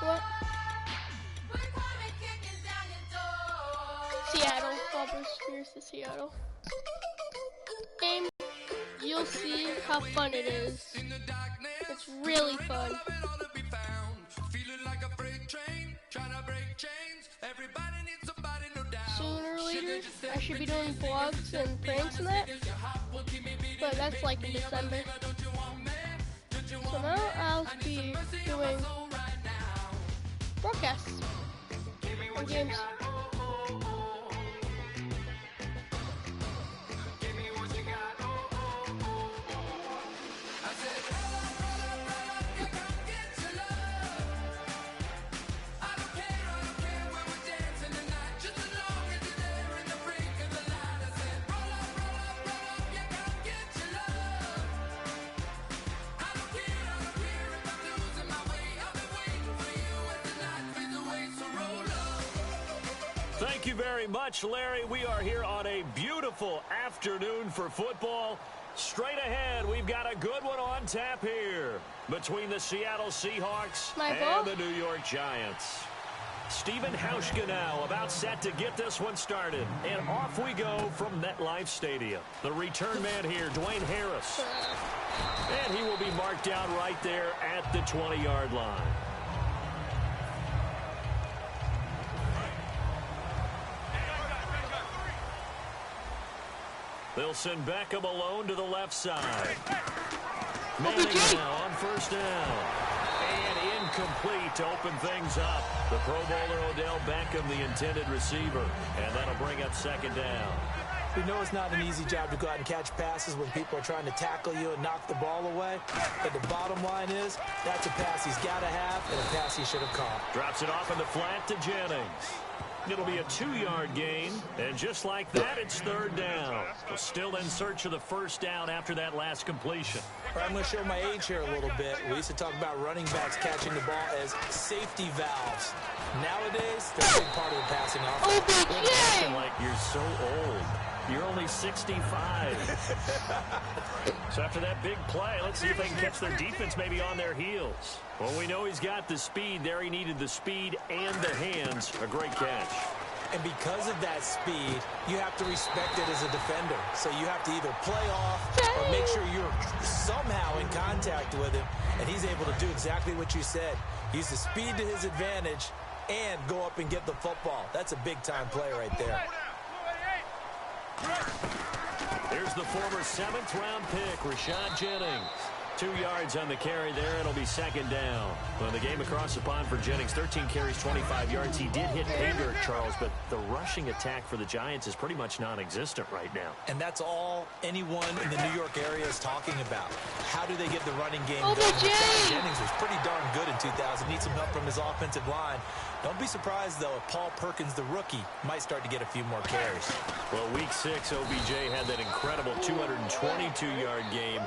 What? Seattle. Auburn Spears to Seattle. Game. You'll see how fun it is. It's really fun. Sooner or later, I should be doing vlogs and pranks and that, but that's like in December. So now I'll be doing broadcasts and games. Thank you very much, Larry. We are here on a beautiful afternoon for football. Straight ahead, we've got a good one on tap here between the Seattle Seahawks and the New York Giants. Stephen Hauschka now about set to get this one started. And off we go from MetLife Stadium. The return man here, Dwayne Harris. And he will be marked down right there at the 20-yard line. They'll send Beckham alone to the left side. Manning now on first down. And incomplete to open things up. The Pro Bowler Odell Beckham, the intended receiver. And that'll bring up second down. We know it's not an easy job to go out and catch passes when people are trying to tackle you and knock the ball away. But the bottom line is, that's a pass he's got to have and a pass he should have caught. Drops it off in the flat to Jennings. It'll be a 2-yard gain, and just like that, it's third down. We're still in search of the first down after that last completion. I'm going to show my age here a little bit. We used to talk about running backs catching the ball as safety valves. Nowadays, they're a big part of the passing offense. You're acting like you're so old. You're only 65. So after that big play, let's see if they can catch their defense maybe on their heels. Well, we know he's got the speed there. He needed the speed and the hands. A great catch. And because of that speed, you have to respect it as a defender. So you have to either play off or make sure you're somehow in contact with him. And he's able to do exactly what you said. Use the speed to his advantage and go up and get the football. That's a big-time play right there. Here's the former 7th-round pick, Rashad Jennings. 2 yards on the carry there. It'll be second down. Well, the game across the pond for Jennings, 13 carries, 25 yards. He did hit pay dirt, Charles, but the rushing attack for the Giants is pretty much non-existent right now. And that's all anyone in the New York area is talking about. How do they get the running game going? Rashad Jennings was pretty darn good in 2000. Needs some help from his offensive line. Don't be surprised, though, if Paul Perkins, the rookie, might start to get a few more carries. Well, Week 6, OBJ had that incredible 222-yard game.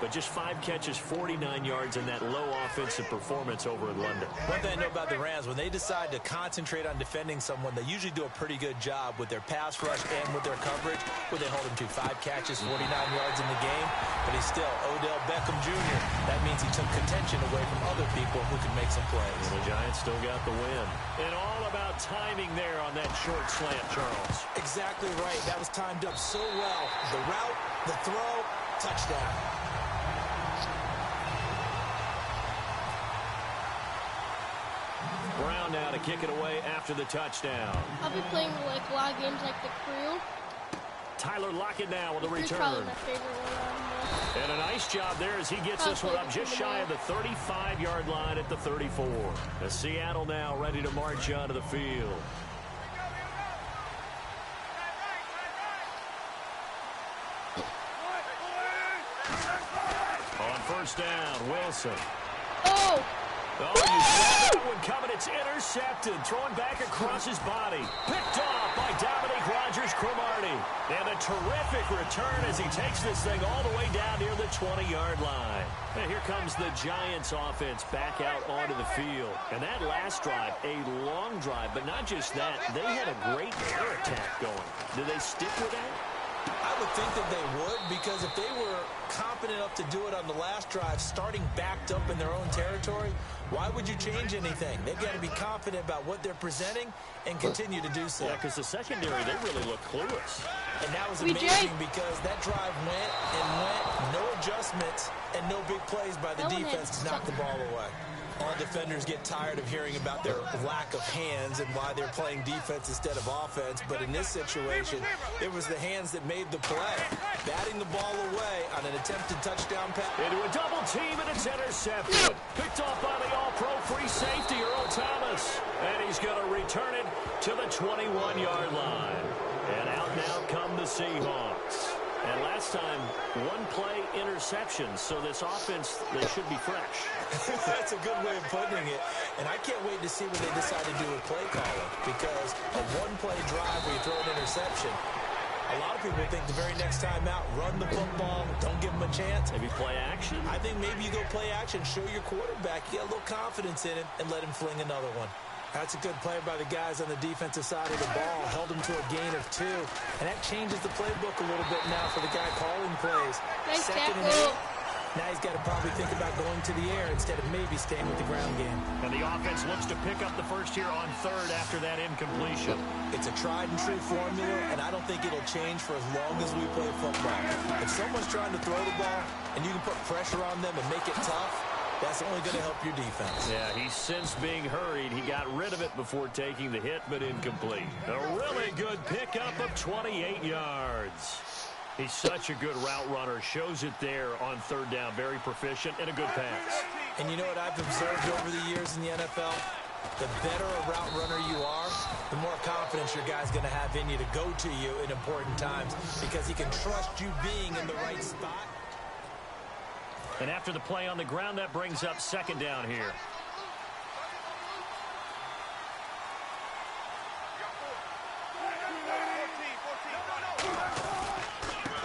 But just 5 catches, 49 yards in that low offensive performance over in London. One thing I know about the Rams, when they decide to concentrate on defending someone, they usually do a pretty good job with their pass rush and with their coverage. What they hold him to, 5 catches, 49 yards in the game. But he's still Odell Beckham Jr. That means he took contention away from other people who can make some plays. And the Giants still got the win. And all about timing there on that short slant, Charles. Exactly right. That was timed up so well. The route, the throw, touchdown. Brown now to kick it away after the touchdown. I'll be playing like a lot of games like The Crew. Tyler Lockett now with a return. Probably my favorite one. And a nice job there as he gets this one up just shy of the 35-yard line at the 34. As Seattle now ready to march onto the field. On first down, Wilson. Oh, you saw that one coming. It's intercepted. Throwing back across his body. Picked off by Dominique Rodgers-Cromartie. And a terrific return as he takes this thing all the way down near the 20-yard line. And here comes the Giants offense back out onto the field. And that last drive, a long drive, but not just that. They had a great air attack going. Do they stick with that? I would think that they would, because if they were confident enough to do it on the last drive, starting backed up in their own territory, Why would you change anything? They've got to be confident about what they're presenting and continue to do so. Yeah, because the secondary, they really look clueless. And that was amazing because that drive went and went, no adjustments, and no big plays by the defense to knock the ball away. All defenders get tired of hearing about their lack of hands and why they're playing defense instead of offense. But in this situation, it was the hands that made the play. Batting the ball away on an attempted touchdown pass. Into a double team, and it's intercepted. Picked off by the all-pro free safety, Earl Thomas. And he's going to return it to the 21-yard line. And out now come the Seahawks. And last time, one-play interception, so this offense, they should be fresh. That's a good way of putting it. And I can't wait to see what they decide to do with play calling, because a one-play drive where you throw an interception, a lot of people think the very next time out, run the football, don't give them a chance. Maybe play action? I think maybe you go play action, show your quarterback, you get a little confidence in him, and let him fling another one. That's a good play by the guys on the defensive side of the ball. Held them to a gain of 2. And that changes the playbook a little bit now for the guy calling plays. Nice Second and tackle. 8. Now he's got to probably think about going to the air instead of maybe staying with the ground game. And the offense looks to pick up the first here on third after that incompletion. It's a tried and true formula, and I don't think it'll change for as long as we play football. If someone's trying to throw the ball and you can put pressure on them and make it tough, that's only going to help your defense. Yeah, he's since being hurried. He got rid of it before taking the hit, but incomplete. A really good pickup of 28 yards. He's such a good route runner. Shows it there on third down. Very proficient and a good pass. And you know what I've observed over the years in the NFL? The better a route runner you are, the more confidence your guy's going to have in you to go to you in important times, because he can trust you being in the right spot. And after the play on the ground, that brings up second down here.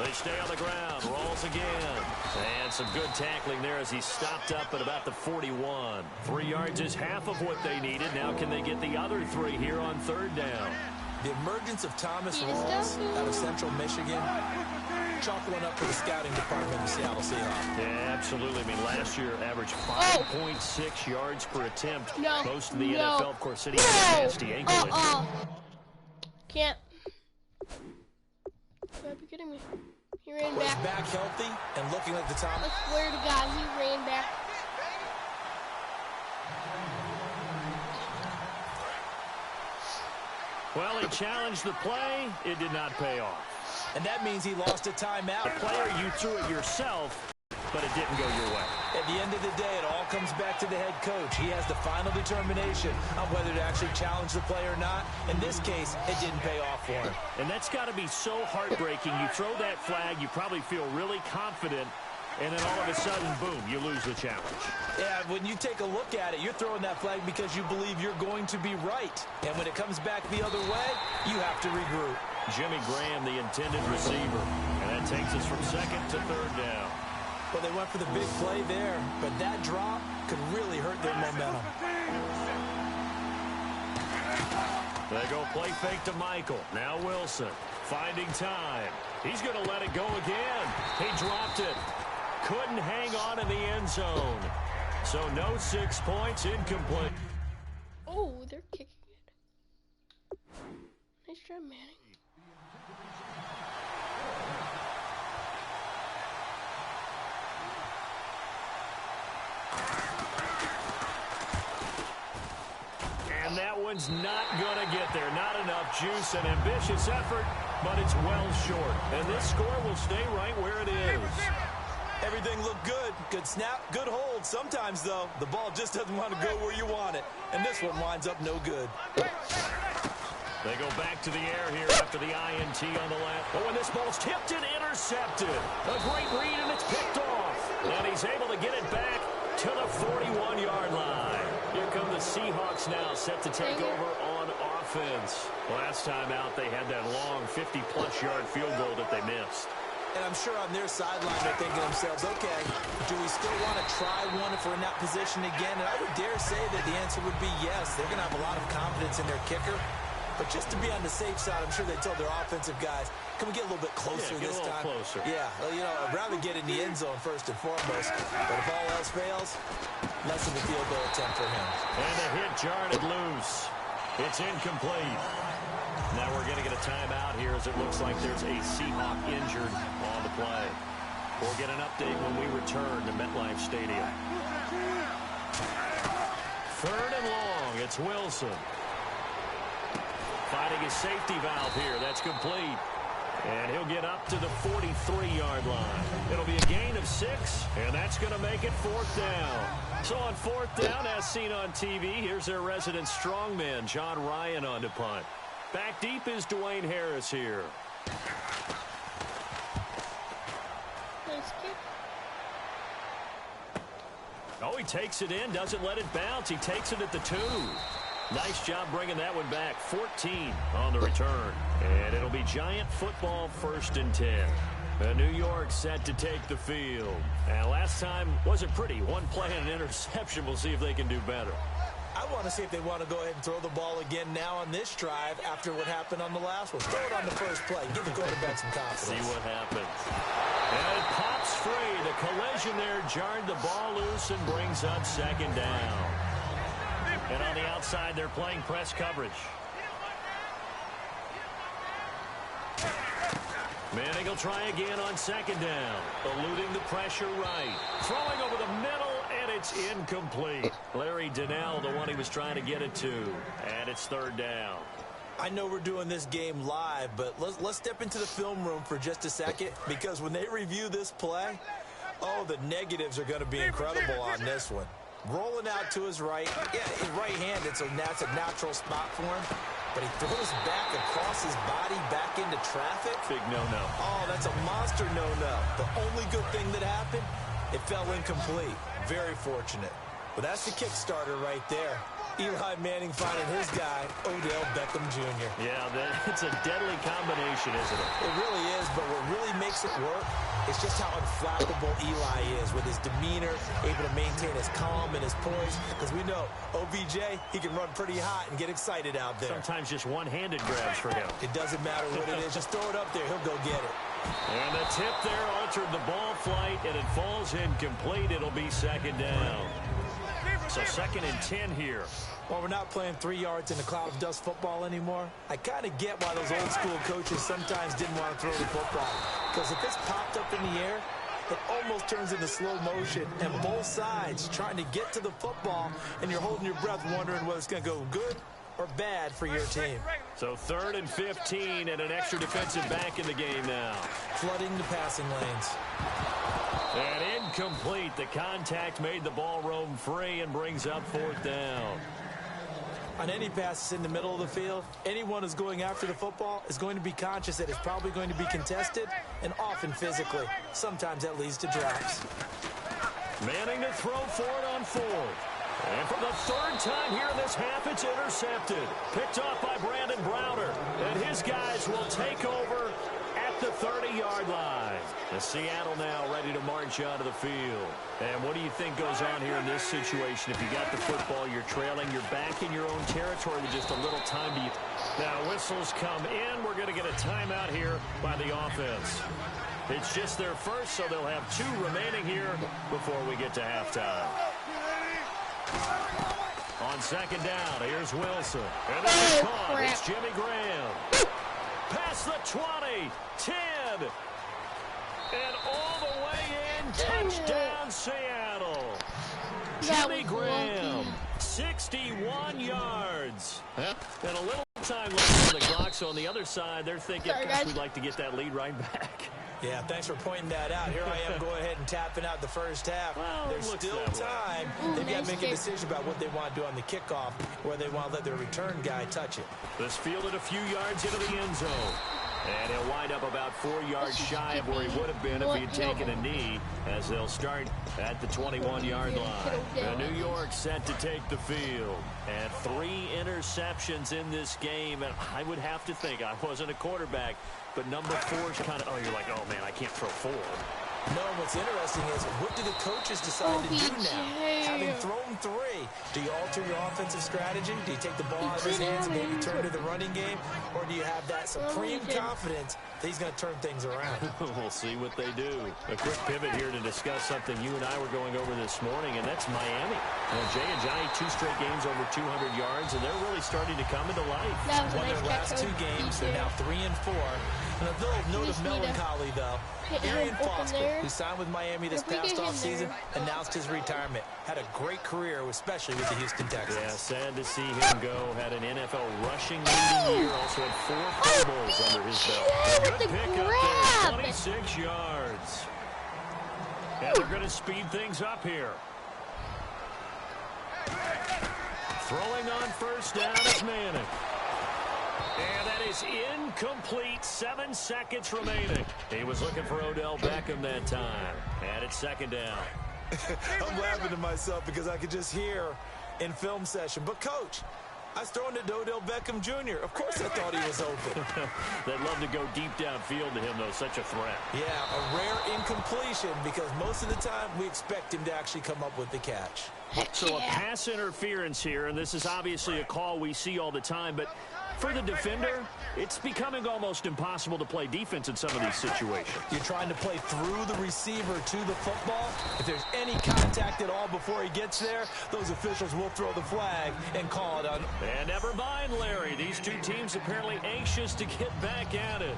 They stay on the ground. Rolls again. And some good tackling there as he stopped up at about the 41. 3 yards is half of what they needed. Now can they get the other 3 here on third down? The emergence of Thomas Rawls out of Central Michigan, chalk one up for the scouting department of the Seattle Seahawks. Yeah, absolutely. I mean, last year averaged 5.6 yards per attempt. Most of the NFL, of course, sitting in a nasty ankle injury. Can't. You gotta be kidding me. He ran Was back. back healthy and looking like the Thomas. I swear to God, he ran back. Well, he challenged the play. It did not pay off. And that means he lost a timeout. The player, you threw it yourself, but it didn't go your way. At the end of the day, it all comes back to the head coach. He has the final determination on whether to actually challenge the play or not. In this case, it didn't pay off for him. And that's got to be so heartbreaking. You throw that flag, you probably feel really confident, and then all of a sudden, boom, you lose the challenge. Yeah, when you take a look at it, you're throwing that flag because you believe you're going to be right. And when it comes back the other way, you have to regroup. Jimmy Graham, the intended receiver. And that takes us from second to third down. Well, they went for the big play there, but that drop could really hurt their momentum. They go play fake to Michael. Now Wilson finding time. He's going to let it go again. He dropped it. Couldn't hang on in the end zone. So no 6 points, incomplete. Oh, they're kicking it. Nice job, Manning. And that one's not going to get there. Not enough juice. An ambitious effort, but it's well short. And this score will stay right where it is. Everything looked good. Good snap, good hold. Sometimes, though, the ball just doesn't want to go where you want it. And this one winds up no good. They go back to the air here after the INT on the left. Oh, and this ball's tipped and intercepted. A great read, and it's picked off. And he's able to get it back to the 41-yard line. Here come the Seahawks now, set to take over on offense. Last time out, they had that long 50-plus yard field goal that they missed. And I'm sure on their sideline they're thinking to themselves, okay, do we still want to try one if we're in that position again? And I would dare say that the answer would be yes. They're going to have a lot of confidence in their kicker. But just to be on the safe side, I'm sure they told their offensive guys, can we get a little bit closer this time? Closer. Yeah, well, you know, I'd rather get in the end zone first and foremost. But if all else fails, less of a field goal attempt for him. And the hit jarred it loose. It's incomplete. Now we're going to get a timeout here as it looks like there's a Seahawk injured on the play. We'll get an update when we return to MetLife Stadium. 3rd and long. It's Wilson. Finding his safety valve here. That's complete. And he'll get up to the 43-yard line. It'll be a gain of 6, and that's going to make it 4th down. So on 4th down, as seen on TV, here's their resident strongman, John Ryan, on to punt. Back deep is Dwayne Harris here. Nice kick. Oh, he takes it in, doesn't let it bounce. He takes it at the 2. Nice job bringing that one back. 14 on the return. And it'll be Giant football, 1st and 10. New York set to take the field. And last time wasn't pretty. One play and an interception. We'll see if they can do better. I want to see if they want to go ahead and throw the ball again now on this drive after what happened on the last one. Throw it on the first play. Give the quarterback some confidence. See what happens. And it pops free. The collision there jarred the ball loose and brings up 2nd down. And on the outside, they're playing press coverage. Manning will try again on 2nd down. Eluding the pressure right. Throwing over the middle, and it's incomplete. Larry Donnell, the one he was trying to get it to. And it's 3rd down. I know we're doing this game live, but let's step into the film room for just a second, because when they review this play, oh, the negatives are going to be incredible on this one. Rolling out to his right. Yeah, his right-handed, so that's a natural spot for him. But he throws back across his body back into traffic. Big no-no. Oh, that's a monster no-no. The only good thing that happened, it fell incomplete. Very fortunate. But that's the Kickstarter right there. Eli Manning finding his guy, Odell Beckham Jr. Yeah, it's a deadly combination, isn't it? It really is, but what really makes it work is just how unflappable Eli is with his demeanor, able to maintain his calm and his poise. Because we know, OBJ, he can run pretty hot and get excited out there. Sometimes just one-handed grabs for him. It doesn't matter what it is. Just throw it up there. He'll go get it. And the tip there altered the ball flight, and it falls incomplete. It'll be 2nd down. So 2nd and 10 here. Well, we're not playing 3 yards in a cloud of dust football anymore. I kind of get why those old school coaches sometimes didn't want to throw the football. Because if it's popped up in the air, it almost turns into slow motion. And both sides trying to get to the football, and you're holding your breath wondering whether it's going to go good or bad for your team. So 3rd and 15 and an extra defensive back in the game now. Flooding the passing lanes. And incomplete. The contact made the ball roam free and brings up 4th down. On any passes in the middle of the field, anyone who's going after the football is going to be conscious that it's probably going to be contested and often physically. Sometimes that leads to drops. Manning to throw for it on 4th. And for the 3rd time here in this half, it's intercepted. Picked off by Brandon Browder. And his guys will take over at the 30-yard line. The Seattle now ready to march onto the field. And what do you think goes on here in this situation? If you got the football, you're trailing, you're back in your own territory with just a little time to... Now, whistles come in. We're going to get a timeout here by the offense. It's just their first, so they'll have 2 remaining here before we get to halftime. On 2nd down, here's Wilson. And it's caught. It's Jimmy Graham. Past the 20, 10, and all the way in. Touchdown, Seattle. Jimmy Graham, 61 yards. And a little time left on the clock, so on the other side, they're thinking, gosh, we'd like to get that lead right back. Yeah, thanks for pointing that out. Here I am going ahead and tapping out the first half. Well, there's still time. They've got to make a decision about what they want to do on the kickoff, where they want to let their return guy touch it. This fielded a few yards into the end zone. And he'll wind up about 4 yards shy of where he would have been if he had taken a knee, as they'll start at the 21-yard line. And New York set to take the field. And 3 interceptions in this game. And I would have to think, I wasn't a quarterback, but number 4 is kind of, you're like, oh, man, I can't throw 4. No, what's interesting is, what do the coaches decide to do now? Having thrown 3, Do you alter your offensive strategy? Do you take the ball out of his hands and maybe turn to the running game? Or do you have that supreme confidence that he's going to turn things around? We'll see what they do. A quick pivot here to discuss something you and I were going over this morning, and that's Miami. Jay and Johnny, 2 straight games over 200 yards, and they're really starting to come into life. Won their last 2 games. They're now 3-4. And a little note of melancholy, though. Arian Foster, who signed with Miami this past offseason, announced his retirement. Had a great career, especially with the Houston Texans. Yeah, sad to see him go. Had an NFL rushing leading year. Also had 4 Pro Bowls under his belt. Good pick up there, 26 yards. And they're going to speed things up here. Throwing on first down is Manning. And that is incomplete. 7 seconds remaining. He was looking for Odell Beckham that time. And it's 2nd down. I'm laughing to myself because I could just hear in film session. But, Coach, I was throwing it to Odell Beckham Jr. Of course I thought he was open. They'd love to go deep downfield to him, though. Such a threat. Yeah, a rare incompletion because most of the time we expect him to actually come up with the catch. So a pass interference here, and this is obviously a call we see all the time, but for the defender, it's becoming almost impossible to play defense in some of these situations. You're trying to play through the receiver to the football. If there's any contact at all before he gets there, those officials will throw the flag and call it on. And never mind, Larry. These 2 teams apparently anxious to get back at it.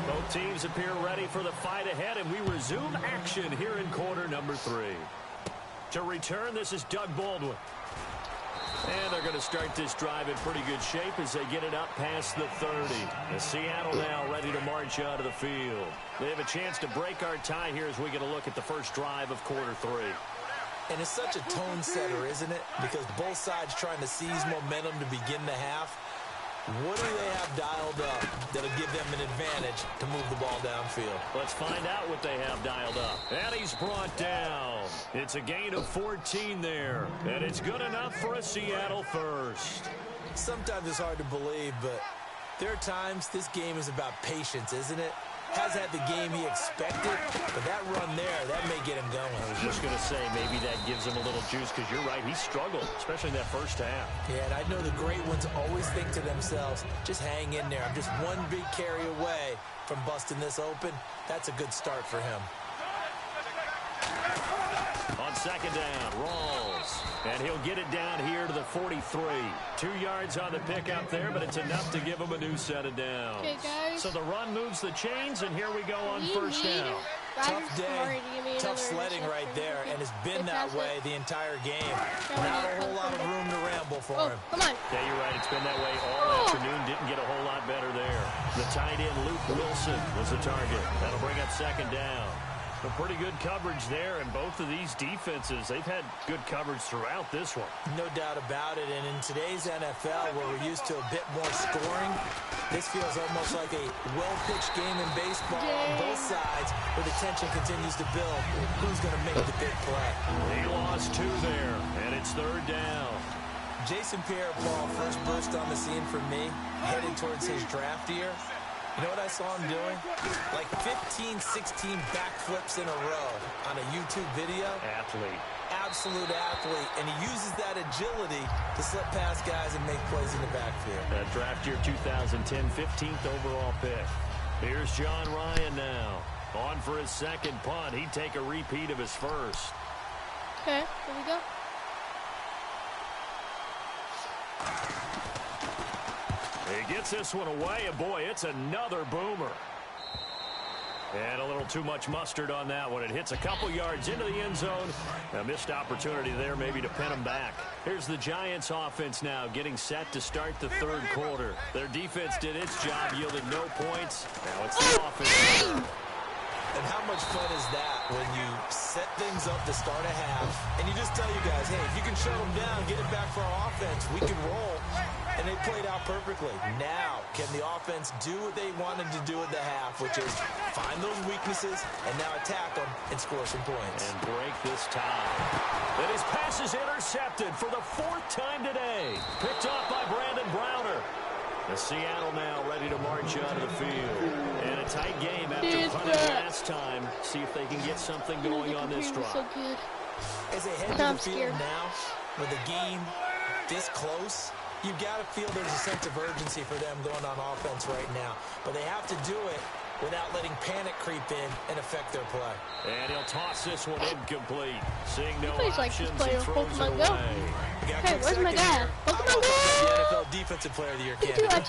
Both teams appear ready for the fight ahead, and we resume action here in quarter number 3. To return, this is Doug Baldwin. And they're going to start this drive in pretty good shape as they get it up past the 30. And Seattle now ready to march out of the field. They have a chance to break our tie here as we get a look at the first drive of quarter 3. And it's such a tone setter, isn't it? Because both sides trying to seize momentum to begin the half. What do they have dialed up that'll give them an advantage to move the ball downfield? Let's find out what they have dialed up. And he's brought down. It's a gain of 14 there. And it's good enough for a Seattle first. Sometimes it's hard to believe, but there are times this game is about patience, isn't it? Has had the game he expected, but that run there, that may get him going. I was just going to say, maybe that gives him a little juice, because you're right, he struggled, especially in that first half. Yeah, and I know the great ones always think to themselves, just hang in there. I'm just one big carry away from busting this open. That's a good start for him. On 2nd down, Rawls. And he'll get it down here to the 43. 2 yards on the pickup there, but it's enough to give him a new set of downs. Okay, guys. So the run moves the chains, and here we go on first down. Tough day, tough sledding right there, and it's been that way the entire game. Not a whole lot of room to ramble for him. Come on. Yeah, you're right. It's been that way all afternoon. Didn't get a whole lot better there. The tight end, Luke Wilson, was the target. That'll bring up 2nd down. A pretty good coverage there, and both of these defenses, they've had good coverage throughout this one. No doubt about it, and in today's NFL, where we're used to a bit more scoring, this feels almost like a well-pitched game in baseball on both sides, where the tension continues to build. Who's going to make the big play? He lost 2 there, and it's 3rd down. Jason Pierre-Paul first burst on the scene for me, headed towards his draft year. You know what I saw him doing? Like 15, 16 backflips in a row on a YouTube video. Athlete. Absolute athlete. And he uses that agility to slip past guys and make plays in the backfield. That draft year 2010, 15th overall pick. Here's John Ryan now. On for his 2nd punt. He'd take a repeat of his first. Okay, here we go. He gets this one away, and boy, it's another boomer. And a little too much mustard on that one. It hits a couple yards into the end zone. A missed opportunity there maybe to pin him back. Here's the Giants offense now getting set to start the 3rd quarter. Their defense did its job, yielded no points. Now it's the offense. And how much fun is that when you set things up to start a half, and you just tell you guys, hey, if you can shut them down, get it back for our offense, we can roll. And they played out perfectly. Now, can the offense do what they wanted to do at the half, which is find those weaknesses and now attack them and score some points. And break this tie. And his pass is intercepted for the 4th time today. Picked off by Brandon Browner. The Seattle now ready to march out of the field. And a tight game after punting last time. See if they can get something going on this drive. So good. As they head to the field now, with the game this close, you've got to feel there's a sense of urgency for them going on offense right now. But they have to do it without letting panic creep in and affect their play. And he'll toss this one incomplete. Seeing no options, like he throws it away. Hey, where's my guy? Pokemon Go! The NFL Defensive Player of the Year candidate.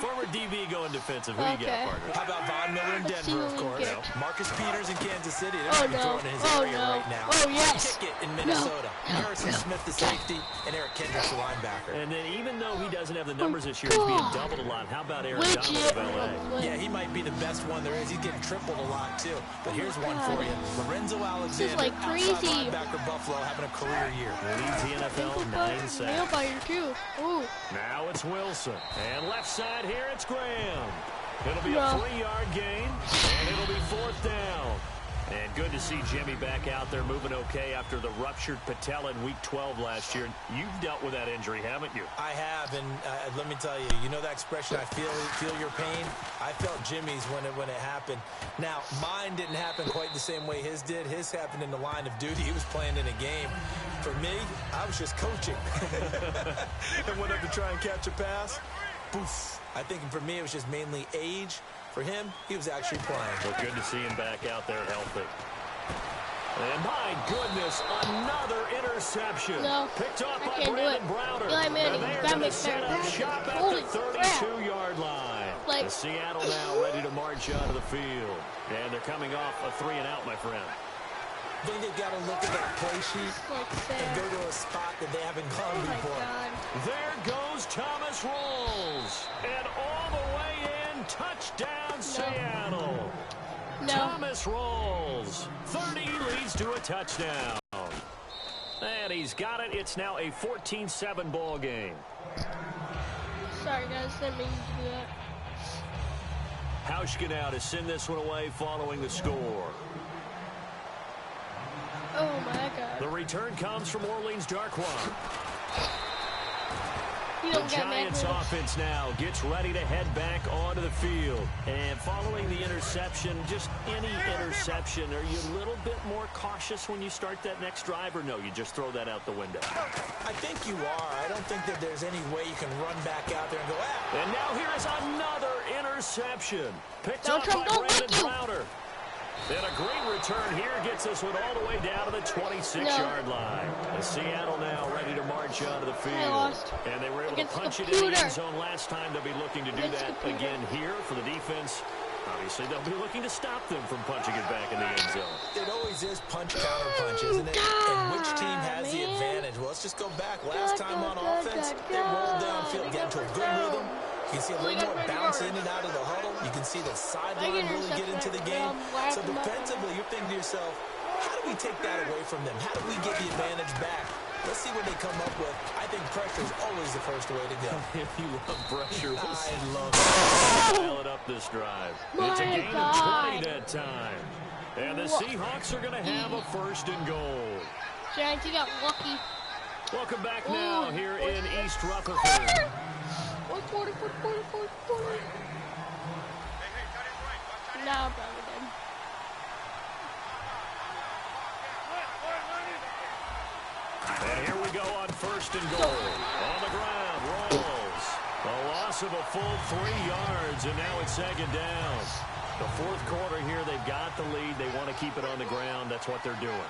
Former DB going defensive. Who you got, partner? How about Von Miller in Denver, of course? Marcus Peters in Kansas City. They're throwing in his area right now. Oh, yes. Pickett in Minnesota. Harrison Smith, the safety, and Eric Kendricks, the linebacker. And then even though he doesn't have the numbers this year, he's being doubled a lot. How about Aaron Donald of L.A.? Yeah, he might be the best one there is. He's getting tripled a lot, too. But here's one for you. Lorenzo Alexander, this is like crazy. Linebacker Buffalo, having a career year. Leads the NFL 9 sacks. Nail biter, too. Ooh. Now it's Wilson. And left side here, it's Graham. It'll be a 3-yard gain, and it'll be 4th down. And good to see Jimmy back out there moving okay after the ruptured patella in Week 12 last year. You've dealt with that injury, haven't you? I have, and let me tell you, you know that expression, I feel your pain? I felt Jimmy's when it happened. Now, mine didn't happen quite the same way his did. His happened in the line of duty. He was playing in a game. For me, I was just coaching. And went up to try and catch a pass. Poof. I think for me, it was just mainly age. For him, he was actually playing. Well, good to see him back out there healthy. And my goodness, another interception. No, picked up by Brandon Browder. Eli Manning, and they're going to set up shop at the 32-yard line. The Seattle now ready to march out of the field. And they're coming off a 3-and-out, my friend. I think they've got to look at that play sheet and go to a spot that they haven't gone before. There goes Thomas Rolls. And all the way in, touchdown Seattle. No. Thomas Rolls. 30 leads to a touchdown. And he's got it. It's now a 14-7 ball game. Sorry, guys. Didn't mean to do that. Hauschka now to send this one away following the score. Oh, my God. The return comes from Orleans Darkwan. The Giants offense now gets ready to head back onto the field. And following the interception, just any interception, are you a little bit more cautious when you start that next drive, or no, you just throw that out the window? I think you are. I don't think that there's any way you can run back out there and go, ah. And now here is another interception. Picked up by Brandon Browder. And a great return here gets this one all the way down to the 26-yard line. And Seattle now ready to march onto the field. And they were able to punch it in the end zone last time. They'll be looking to do that again here for the defense. Obviously, they'll be looking to stop them from punching it back in the end zone. It always is punch-counter-punch, isn't it? And which team has the advantage? Well, let's just go back. Last time on offense, they rolled downfield, get into a good rhythm. You can see a little more bounce in and out of the huddle. You can see the sideline really get into the game. So defensively, you're thinking to yourself, how do we take that away from them? How do we get the advantage back? Let's see what they come up with. I think pressure is always the first way to go. If you love pressure, I love it. Dial it up this drive. It's a gain of 20 that time. And the Seahawks are going to have a 1st and goal. Giants, you got lucky. Welcome back now here in East Rutherford. Now, brother, then. And here we go on 1st and goal. On the ground, Rolls. A loss of a full 3 yards, and now it's 2nd down. The 4th quarter here, they've got the lead. They want to keep it on the ground. That's what they're doing.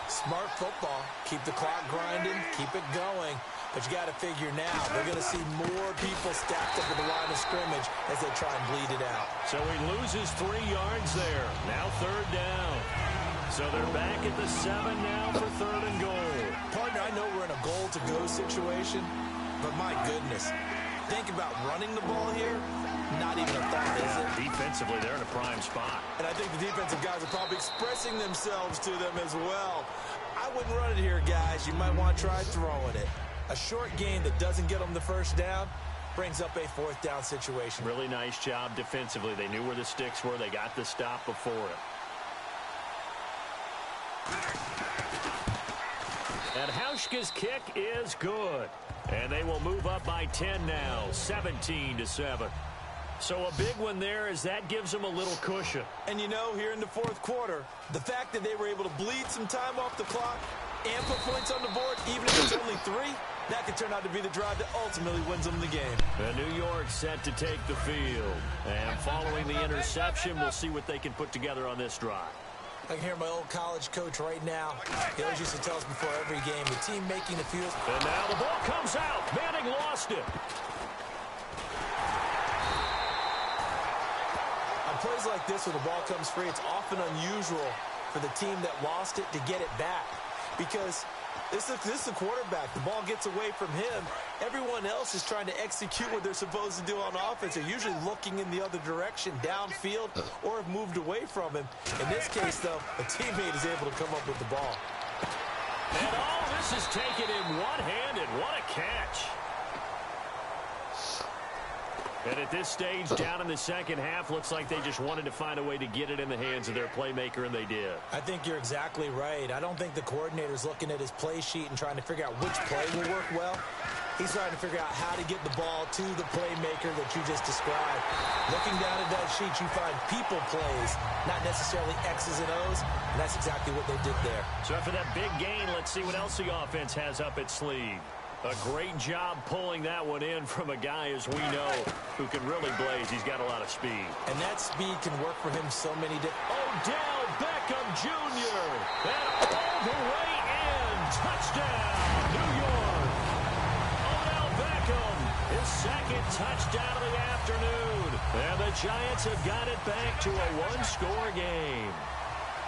Smart football. Keep the clock grinding. Keep it going. But you got to figure now, they're going to see more people stacked up at the line of scrimmage as they try and bleed it out. So he loses 3 yards there. Now 3rd down. So they're back at the 7 now for 3rd and goal. Partner, I know we're in a goal-to-go situation, but my goodness, think about running the ball here. Not even a thought, is it? Defensively, they're in a prime spot. And I think the defensive guys are probably expressing themselves to them as well. I wouldn't run it here, guys. You might want to try throwing it. A short gain that doesn't get them the 1st down brings up a 4th down situation. Really nice job defensively. They knew where the sticks were. They got the stop before it. And Hauschka's kick is good. And they will move up by 10 now, 17-7. So a big one there as that gives them a little cushion. And you know, here in the fourth quarter, the fact that they were able to bleed some time off the clock and put points on the board, even if it's only 3, that could turn out to be the drive that ultimately wins them the game. And New York set to take the field. And following the interception, we'll see what they can put together on this drive. I can hear my old college coach right now. He always used to tell us before every game, the team making the field. And now the ball comes out. Manning lost it. On plays like this where the ball comes free, it's often unusual for the team that lost it to get it back. Because this is the quarterback. The ball gets away from him. Everyone else is trying to execute what they're supposed to do on offense. They're usually looking in the other direction, downfield, or have moved away from him. In this case, though, a teammate is able to come up with the ball. And all this is taken in one-handed. What a catch. And at this stage, down in the second half, looks like they just wanted to find a way to get it in the hands of their playmaker, and they did. I think you're exactly right. I don't think the coordinator's looking at his play sheet and trying to figure out which play will work well. He's trying to figure out how to get the ball to the playmaker that you just described. Looking down at that sheet, you find people plays, not necessarily X's and O's, and that's exactly what they did there. So after that big gain, let's see what else the offense has up its sleeve. A great job pulling that one in from a guy, as we know, who can really blaze. He's got a lot of speed. And that speed can work for him so many different... Odell Beckham Jr. And all the way in. Touchdown, New York. Odell Beckham, his second touchdown of the afternoon. And the Giants have got it back to a one-score game.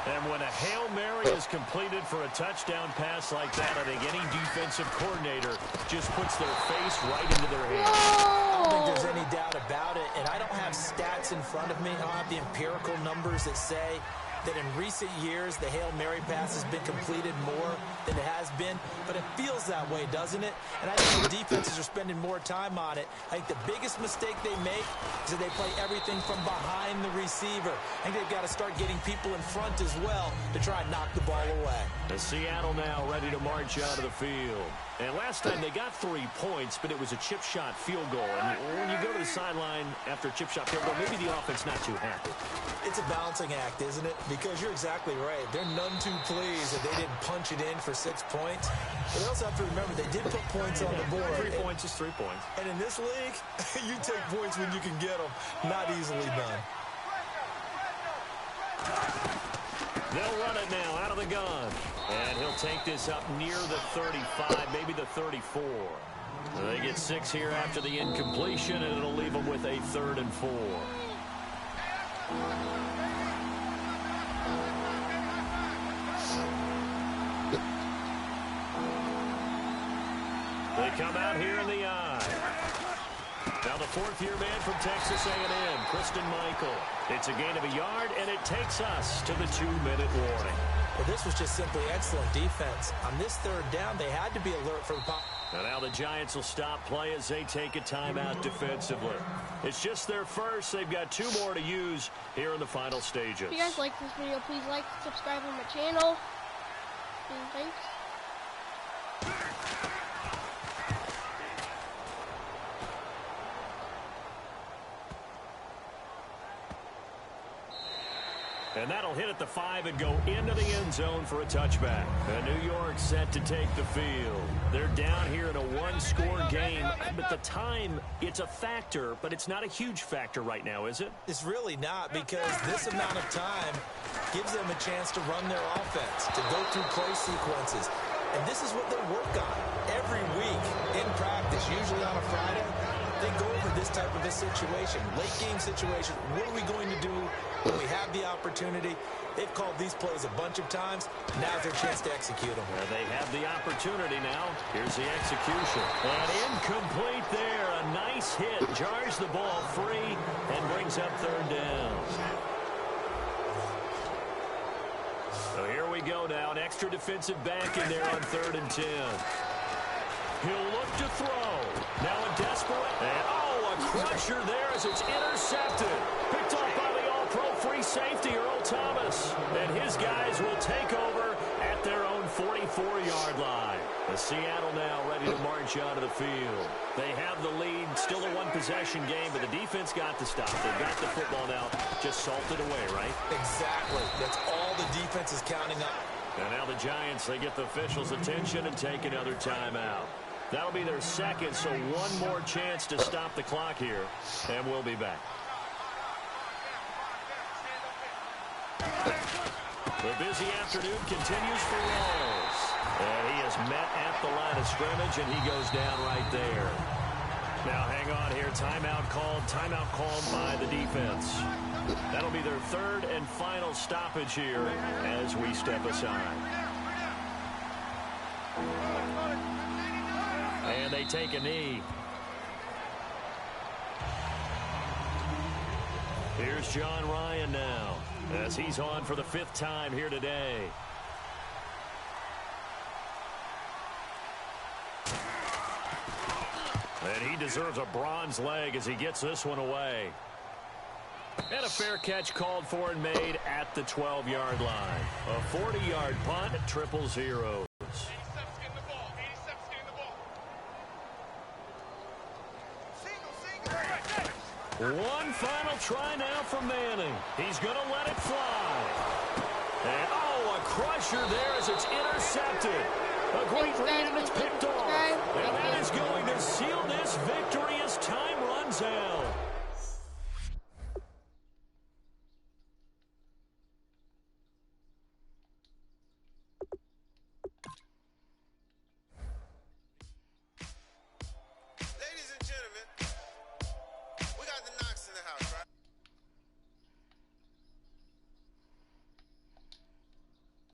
And when a Hail Mary is completed for a touchdown pass like that, I think any defensive coordinator just puts their face right into their hands. I don't think there's any doubt about it, and I don't have stats in front of me. I don't have the empirical numbers that say that in recent years the Hail Mary pass has been completed more than it has been, but it feels that way, doesn't it? And I think the defenses are spending more time on it. I think the biggest mistake they make is that they play everything from behind the receiver. I think they've got to start getting people in front as well to try and knock the ball away. The Seattle now ready to march out of the field. And last time they got 3 points, but it was a chip shot field goal. And when you go to the sideline after a chip shot field goal, maybe the offense not too happy. It's a balancing act, isn't it? Because you're exactly right. They're none too pleased that they didn't punch it in for 6 points. But they also have to remember they did put points on the board. 3 points is 3 points. And in this league, you take points when you can get them. Not easily done. They'll run it now out of the gun. And he'll take this up near the 35, maybe the 34. They get 6 here after the incompletion, and it'll leave them with a 3rd and 4. They come out here in the eye. Now the 4th-year man from Texas A&M, Christian Michael. It's a gain of a yard, and it takes us to the 2-minute warning. Well, this was just simply excellent defense. On this 3rd down, they had to be alert for the pop. And now the Giants will stop play as they take a timeout defensively. It's just their first. They've got 2 more to use here in the final stages. If you guys like this video, please like, subscribe on my channel. And thanks. And that'll hit at the 5 and go into the end zone for a touchback. And New York set to take the field. They're down here in a 1-score game. But the time, it's a factor, but it's not a huge factor right now, is it? It's really not, because this amount of time gives them a chance to run their offense, to go through play sequences. And this is what they work on every week in practice, usually on a Friday. They go over this type of a situation, late game situation. What are we going to do when we have the opportunity? They've called these plays a bunch of times. Now's their chance to execute them. Well, they have the opportunity now. Here's the execution. And incomplete there. A nice hit. Jars the ball free and brings up 3rd down. So here we go now. An extra defensive back in there on 3rd and 10. He'll look to throw. Now a desperate. And a crusher there as it's intercepted. Picked off by the all-pro free safety, Earl Thomas. And his guys will take over at their own 44-yard line. The Seattle now ready to march onto the field. They have the lead, still a one-possession game, but the defense got the stop. They've got the football now, just salted away, right? Exactly. That's all the defense is counting up. And now the Giants, they get the officials' attention and take another timeout. That'll be their second, so one more chance to stop the clock here, and we'll be back. The busy afternoon continues for Rawls. And he is met at the line of scrimmage, and he goes down right there. Now hang on here. Timeout called by the defense. That'll be their third and final stoppage here as we step aside. And they take a knee. Here's John Ryan now, as he's on for the 5th time here today. And he deserves a bronze leg as he gets this one away. And a fair catch called for and made at the 12-yard line. A 40-yard punt, 0-0. One final try now from Manning. He's going to let it fly. And, oh, a crusher there as it's intercepted. A great read, and it's picked off. And that is going to seal this victory as time runs out.